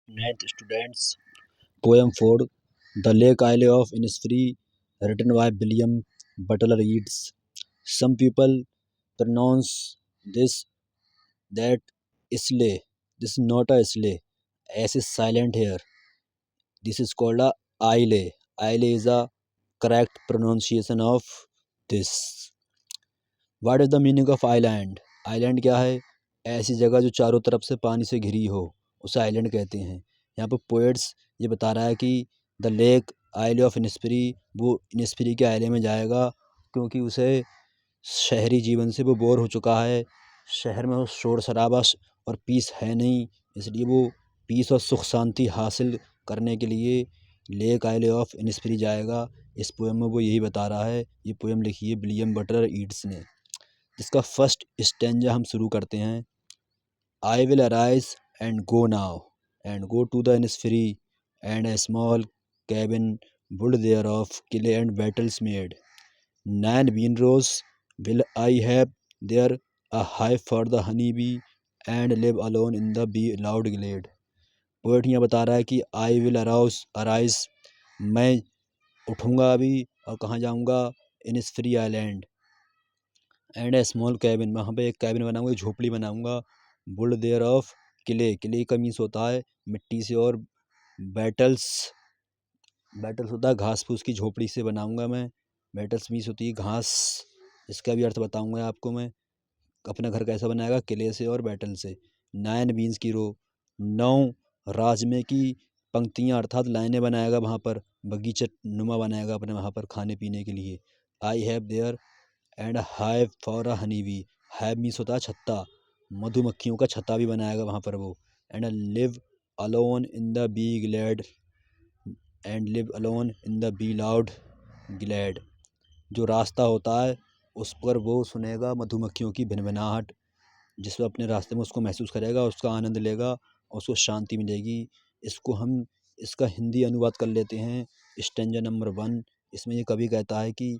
Ninth students poem for The Lake Isle of Innisfree written by William Butler Yeats. Some people pronounce this that isle. This is not a isle. S is silent here. This is called a isle. Isle is a correct pronunciation of this. What is the meaning of island? Island क्या है? ऐसी जगह जो चारों तरफ से पानी से घिरी हो उसे आइलैंड कहते हैं। यहाँ पर पोएट्स ये बता रहा है कि द लेक आइले ऑफ इनिस्फरी, वो इनिस्फरी के आइले में जाएगा क्योंकि उसे शहरी जीवन से वो बोर हो चुका है। शहर में वो शोर शराबा और पीस है नहीं, इसलिए वो पीस और सुख शांति हासिल करने के लिए लेक आइले ऑफ इनिस्फरी जाएगा। इस पोएम में वो यही बता रहा है। ये पोएम लिखी है विलियम बटलर ईट्स ने। इसका फर्स्ट स्टैंजा हम शुरू करते हैं। I will arise and go now and go to the Innisfree and a small cabin build there of clay and wattles made 9 rows will I have there, a hive for the honey bee, and live alone in the bee loud glade। Poet यहाँ बता रहा है कि आई will arise, मैं उठूँगा अभी और कहाँ जाऊँगा, Innisfree island, and a small cabin, वहाँ पे एक कैबिन बनाऊँगा, एक झोपड़ी बनाऊँगा, बुल्ड देयर ऑफ किले, किले का मीन्स होता है मिट्टी से, और बैटल्स, बैटल्स होता है घास फूस की झोपड़ी से बनाऊँगा मैं। बैटल्स मीन्स होती है घास, इसका भी अर्थ बताऊँगा आपको मैं। अपना घर कैसा बनाएगा, किले से और बैटल से। 9 बीन्स की रो, 9 राजमे की पंक्तियाँ अर्थात लाइनें बनाएगा, वहाँ पर बगीचा नुमा बनाएगा अपने वहाँ पर खाने पीने के लिए। I have their and hive for a honey bee, hive means होता है छत्ता, मधुमक्खियों का छत्ता भी बनाएगा वहाँ पर वो। And live alone in the be glad, and live alone in the be loud glad, जो रास्ता होता है उस पर वो सुनेगा मधुमक्खियों की भिनभिनाहट, जिसमें अपने रास्ते में उसको महसूस करेगा, उसका आनंद लेगा और उसको शांति मिलेगी। इसको हम इसका हिंदी अनुवाद कर लेते हैं। स्टैंजा नंबर 1, इसमें ये कवि कहता है कि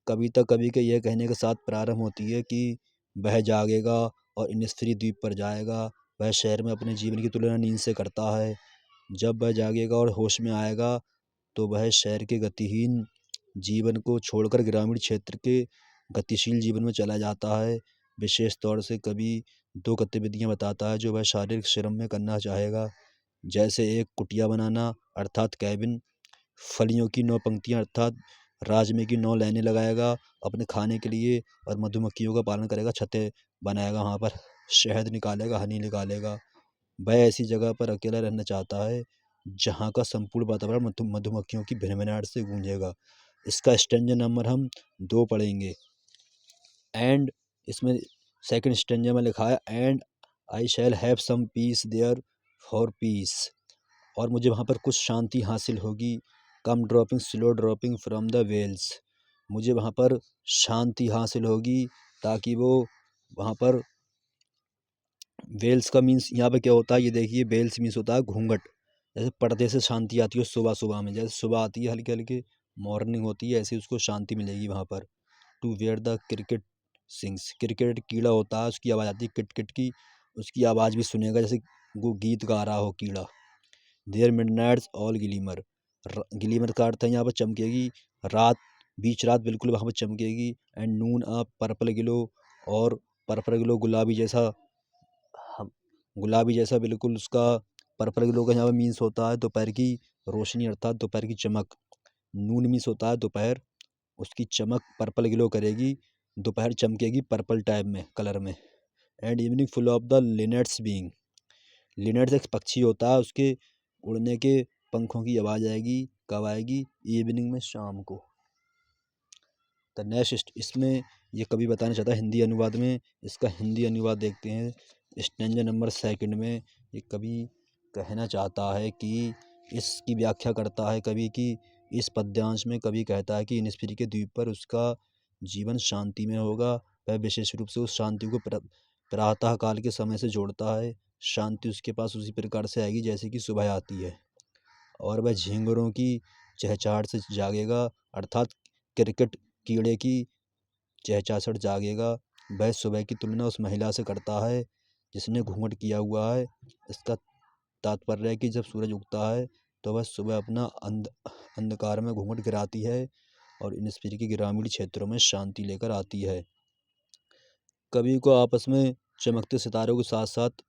कविता कवि के यह कहने के साथ प्रारंभ होती है कि वह जागेगा और इनिस्फरी द्वीप पर जाएगा। वह शहर में अपने जीवन की तुलना नींद से करता है। जब वह जागेगा और होश में आएगा तो वह शहर के गतिहीन जीवन को छोड़कर ग्रामीण क्षेत्र के गतिशील जीवन में चला जाता है। विशेष तौर से कवि 2 गतिविधियाँ बताता है जो वह शारीरिक श्रम में करना चाहेगा, जैसे एक कुटिया बनाना अर्थात कैबिन, फलियों की 9 पंक्तियाँ अर्थात राजमे की 9 लाइनें लगाएगा अपने खाने के लिए, और मधुमक्खियों का पालन करेगा, छतें बनाएगा, वहाँ पर शहद निकालेगा, हनी निकालेगा। वह ऐसी जगह पर अकेला रहना चाहता है जहाँ का संपूर्ण वातावरण मधुमक्खियों की भिनभिनाहट से गूंजेगा। इसका स्टैंजा नंबर हम 2 पढ़ेंगे। एंड इसमें सेकंड स्टैंजा में लिखा है and I shall have some peace there for peace, और मुझे वहाँ पर कुछ शांति हासिल होगी। Come dropping slow dropping from the veils, मुझे वहाँ पर शांति हासिल होगी ताकि वो वहाँ पर, वेल्स का मीन्स यहाँ पे क्या होता है ये देखिए, वेल्स मीन्स होता है घूंघट, जैसे पर्दे से शांति आती है सुबह सुबह में, जैसे सुबह आती है हल्की हल्की मॉर्निंग होती है, ऐसे उसको शांति मिलेगी वहाँ पर। To where the cricket sings, cricket कीड़ा होता है उसकी आवाज़ आती है किट किट की, उसकी आवाज़ भी सुनेगा जैसे वो गीत गा रहा हो कीड़ा। There Midnights all glimmer, glimmer का अर्थ है यहाँ पर चमकेगी, रात, बीच रात बिल्कुल वहाँ पर चमकेगी। And noon a purple glow, और पर्पल ग्लो गुलाबी जैसा, गुलाबी जैसा बिल्कुल उसका पर्पल ग्लो का यहाँ पर मीन्स होता है दोपहर की रोशनी अर्थात दोपहर की चमक। नून मीन्स होता है दोपहर, उसकी चमक पर्पल ग्लो करेगी, दोपहर चमकेगी पर्पल टाइप में कलर में। And evening full of the linnets being, linnets एक पक्षी होता है, उसके उड़ने के पंखों की आवाज़ आएगी, कब आएगी, इवनिंग में, शाम को। द नेक्स्ट, इसमें ये कभी बताना चाहता है हिंदी अनुवाद में, इसका हिंदी अनुवाद देखते हैं। स्टैंजा नंबर 2 में ये कवि कहना चाहता है कि इसकी व्याख्या करता है कवि की, इस पद्यांश में कवि कहता है कि इनिस्फरी के द्वीप पर उसका जीवन शांति में होगा। वह विशेष रूप से उस शांति को प्रातः काल के समय से जोड़ता है। शांति उसके पास उसी प्रकार से आएगी जैसे कि सुबह आती है, और वह झींगुरों की चहचहाट से जागेगा अर्थात क्रिकेट कीड़े की चहचहाट जागेगा। वह सुबह की तुलना उस महिला से करता है जिसने घूंघट किया हुआ है। इसका तात्पर्य है कि जब सूरज उगता है तो वह सुबह अपना अंधकार में घूंघट गिराती है और इनिस्फीरी के ग्रामीण क्षेत्रों में शांति लेकर आती है। कवि को आपस में चमकते सितारों के साथ साथ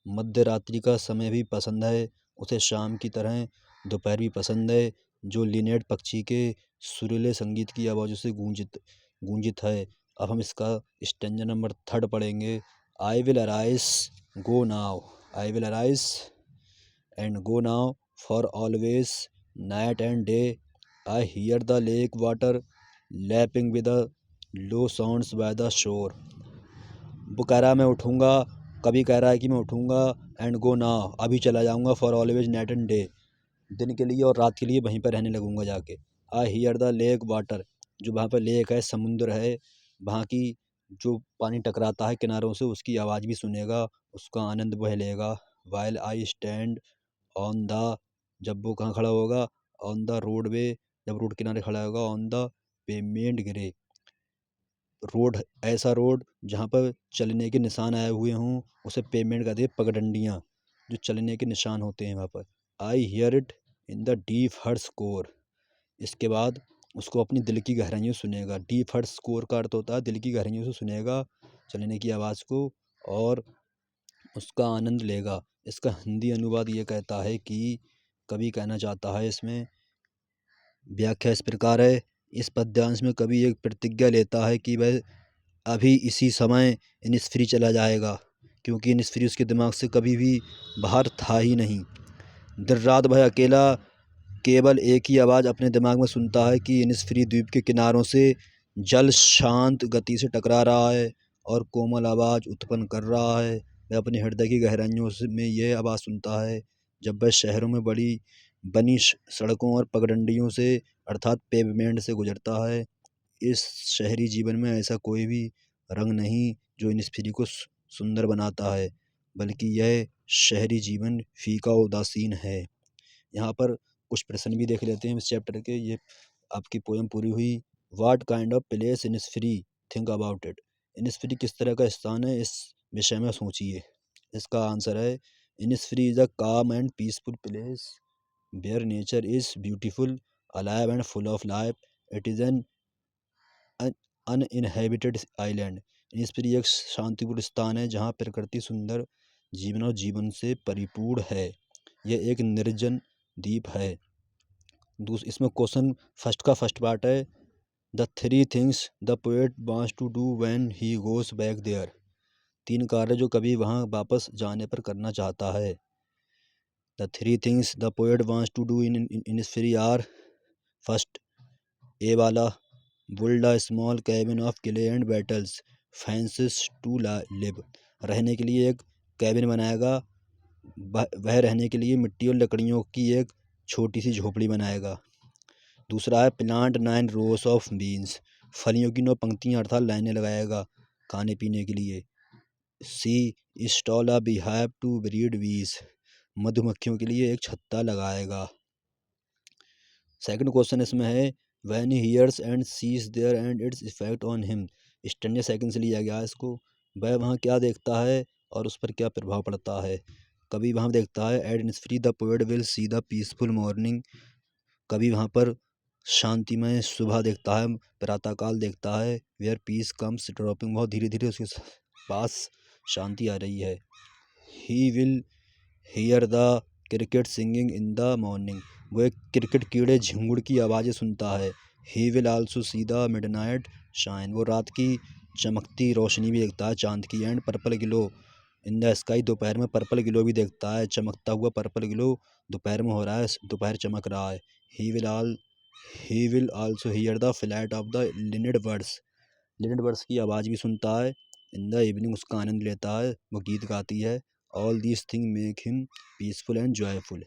मध्य रात्रि का समय भी पसंद है। उसे शाम की तरह दोपहर भी पसंद है, जो लिनेट पक्षी के सुरीले संगीत की आवाज़ों से गूंजित है। अब हम इसका स्टैंजा नंबर 3 पढ़ेंगे। आई will arise go now, I will arise and go now for always, night and day. I hear the lake water lapping with the low sounds by the shore. वो कह रहा है मैं उठूँगा, कभी कह रहा है कि मैं उठूँगा, एंड गो नाउ अभी चला जाऊँगा, for always night and day दिन के लिए और रात के लिए वहीं पर रहने लगूँगा जाके। I hear the lake water, जो वहाँ पर लेक है, समुद्र है, वहाँ की जो पानी टकराता है किनारों से उसकी आवाज़ भी सुनेगा, उसका आनंद वह लेगा। While I stand on the, जब वो कहाँ खड़ा होगा, ऑन द रोड वे, जब रोड किनारे खड़ा होगा, ऑन द पेमेंट गिरे, रोड ऐसा रोड जहाँ पर चलने के निशान आए हुए हों उसे पेमेंट कहते हैं, पगडंडियाँ जो चलने के निशान होते हैं वहाँ पर। I hear it in the deep heart's core, इसके बाद उसको अपनी दिल की गहराइयों सुनेगा। डीप हर्ट स्कोर का अर्थ होता है दिल की गहराइयों से सुनेगा चलने की आवाज़ को और उसका आनंद लेगा। इसका हिंदी अनुवाद ये कहता है कि कवि कहना चाहता है, इसमें व्याख्या इस प्रकार है। इस पद्यांश में कवि एक प्रतिज्ञा लेता है कि वह अभी इसी समय इनिस्फ्री चला जाएगा, क्योंकि इनिस्फ्री उसके दिमाग से कभी भी बाहर था ही नहीं। देर रात वह अकेला केवल एक ही आवाज़ अपने दिमाग में सुनता है कि इनिस्फ्री द्वीप के किनारों से जल शांत गति से टकरा रहा है और कोमल आवाज़ उत्पन्न कर रहा है। वह अपने हृदय की गहराइयों में यह आवाज़ सुनता है जब वह शहरों में बड़ी बनी सड़कों और पगडंडियों से अर्थात पेवमेंट से गुजरता है। इस शहरी जीवन में ऐसा कोई भी रंग नहीं जो इनिस्फीरी को सुंदर बनाता है, बल्कि यह शहरी जीवन फीका उदासीन है। यहाँ पर कुछ प्रश्न भी देख लेते हैं इस चैप्टर के। ये आपकी पोएम पूरी हुई। What kind of place Innisfree, think about it. Innisfree किस तरह का स्थान है, इस विषय में सोचिए। इसका आंसर है इनिस्फीरी is a calm and peaceful place where nature is beautiful, alive and full of life. It is an uninhabited island. Innisfree एक शांतिपूर्ण स्थान है जहाँ प्रकृति सुंदर जीवन और जीवन से परिपूर्ण है। यह एक निर्जन द्वीप है। इसमें क्वेश्चन फर्स्ट पार्ट है, the 3 things the poet wants to do when he goes back there. 3 कार्य जो कभी वहाँ वापस जाने पर करना चाहता है। The 3 things the poet wants to do in Innisfree are, first a वाला, build a small cabin of clay and battles fences to live। रहने के लिए एक कैबिन बनाएगा, वह रहने के लिए मिट्टी और लकड़ियों की एक छोटी सी झोपड़ी बनाएगा। दूसरा है प्लांट 9 rows of beans, फलियों की 9 पंक्तियाँ अर्थात लाइनें लगाएगा खाने पीने के लिए। C install a beehive to breed bees, मधुमक्खियों के लिए एक छत्ता लगाएगा। सेकंड क्वेश्चन इसमें है when he hears and sees there and its effect on him। Stanza second से लिया गया है इसको। वह वहाँ क्या देखता है और उस पर क्या प्रभाव पड़ता है। कभी वहाँ देखता है at Innisfree the poet will see the peaceful morning, कभी वहाँ पर शांतिमय सुबह देखता है, प्रातःकाल देखता है। वेयर पीस कम्स ड्रॉपिंग, बहुत धीरे धीरे उसके पास शांति आ रही है। He will hear the cricket singing in the morning, वो एक क्रिकेट कीड़े झिंगुड़ की आवाज़ें सुनता है। He will also see the midnight shine, वो रात की चमकती रोशनी भी देखता है चांद की। And purple glow in the sky, दोपहर में पर्पल ग्लो भी देखता है, चमकता हुआ पर्पल ग्लो दोपहर में हो रहा है, दोपहर चमक रहा है। He will also hear the flight of the linnet birds, linnet birds की आवाज़ भी सुनता है। इन द इवनिंग, उसका आनंद लेता है, वो गीत गाती है। All these thing make him peaceful and joyful.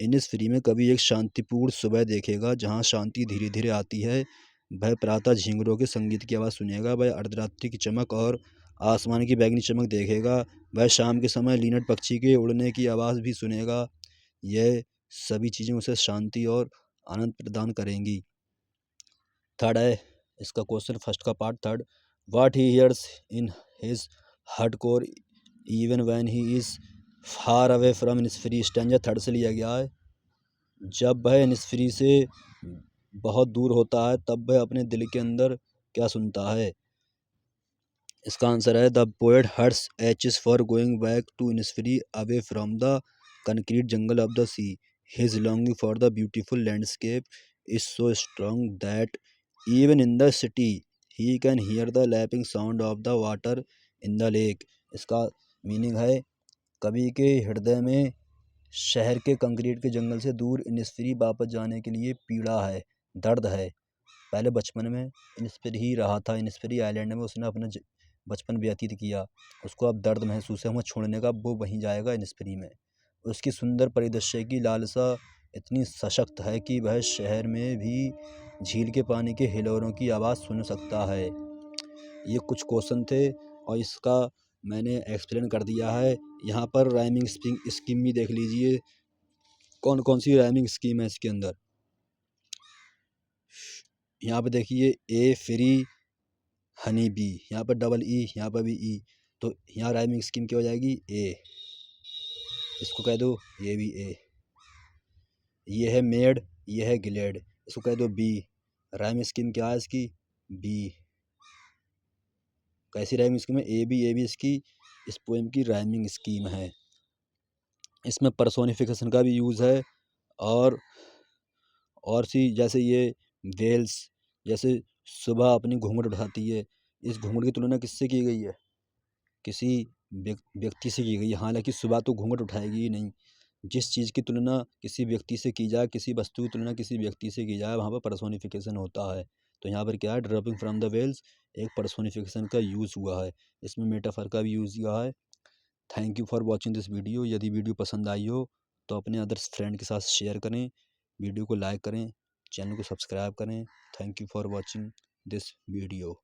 Innisfree में कभी एक शांतिपूर्ण सुबह देखेगा जहाँ शांति धीरे धीरे आती है। वह प्रातः झींगरों के संगीत की आवाज़ सुनेगा, वह अर्धरात्रि की चमक और आसमान की बैगनी चमक देखेगा, वह शाम के समय लीनट पक्षी के उड़ने की आवाज़ भी सुनेगा। यह सभी चीज़ें उसे शांति और आनंद प्रदान करेंगी। थर्ड है इसका क्वेश्चन, फर्स्ट का part third, what he hears in his hard core even when he is far away from Innisfree stanza third से लिया गया है। जब वह इनिसफ्री से बहुत दूर होता है तब वह अपने दिल के अंदर क्या सुनता है। इसका आंसर है the poet hearts aches for going back to Innisfree away from the concrete jungle of the sea. His longing for the beautiful landscape is so strong that even in the city he can hear the lapping sound of the water in the lake. इसका meaning है कवि के हृदय में शहर के concrete के जंगल से दूर इनिसफ्री वापस जाने के लिए पीड़ा है, दर्द है। पहले बचपन में इनिसफ्री ही रहा था, इनिसफ्री आइलैंड में उसने अपना बचपन व्यतीत किया। उसको अब दर्द महसूस है वहाँ छोड़ने का, वो वहीं जाएगा इनिसफ्री में। उसकी सुंदर परिदृश्य की लालसा इतनी सशक्त है कि वह शहर में भी झील के पानी के हिलोरों की आवाज़ सुन सकता है। ये कुछ क्वेश्चन थे और इसका मैंने एक्सप्लेन कर दिया है। यहाँ पर राइमिंग स्कीम भी देख लीजिए, कौन कौन सी राइमिंग स्कीम है इसके अंदर। यहाँ पे देखिए ए फ्री हनी बी, यहाँ पर डबल ई, यहाँ पर भी ई, तो यहाँ राइमिंग स्कीम क्या हो जाएगी ए। इसको कह दो ये भी ए। ये है मेड, ये है ग्लेड, इसको कह दो बी। राइमिंग स्कीम क्या है इसकी बी। कैसी राइमिंग स्कीम है ए बी इसकी इस पोएम की राइमिंग स्कीम है। इसमें पर्सोनिफिकेशन का भी यूज़ है और सी जैसे ये वेल्स, जैसे सुबह अपनी घूंघट उठाती है, इस घूंघट की तुलना किससे की गई है, किसी व्यक्ति से की गई है। हालांकि सुबह तो घूंघट उठाएगी ही नहीं। जिस चीज़ की तुलना किसी व्यक्ति से की जाए, किसी वस्तु की तुलना किसी व्यक्ति से की जाए, वहाँ पर पर्सोनिफिकेशन होता है। तो यहाँ पर क्या है, ड्रॉपिंग फ्रॉम द वेल्स एक पर्सोनिफिकेशन का यूज़ हुआ है। इसमें मेटाफर का भी यूज़ हुआ है। Thank you for watching this video. यदि वीडियो पसंद आई हो तो अपने अदर्स फ्रेंड के साथ शेयर करें, वीडियो को लाइक करें, चैनल को सब्सक्राइब करें। Thank you for watching this video.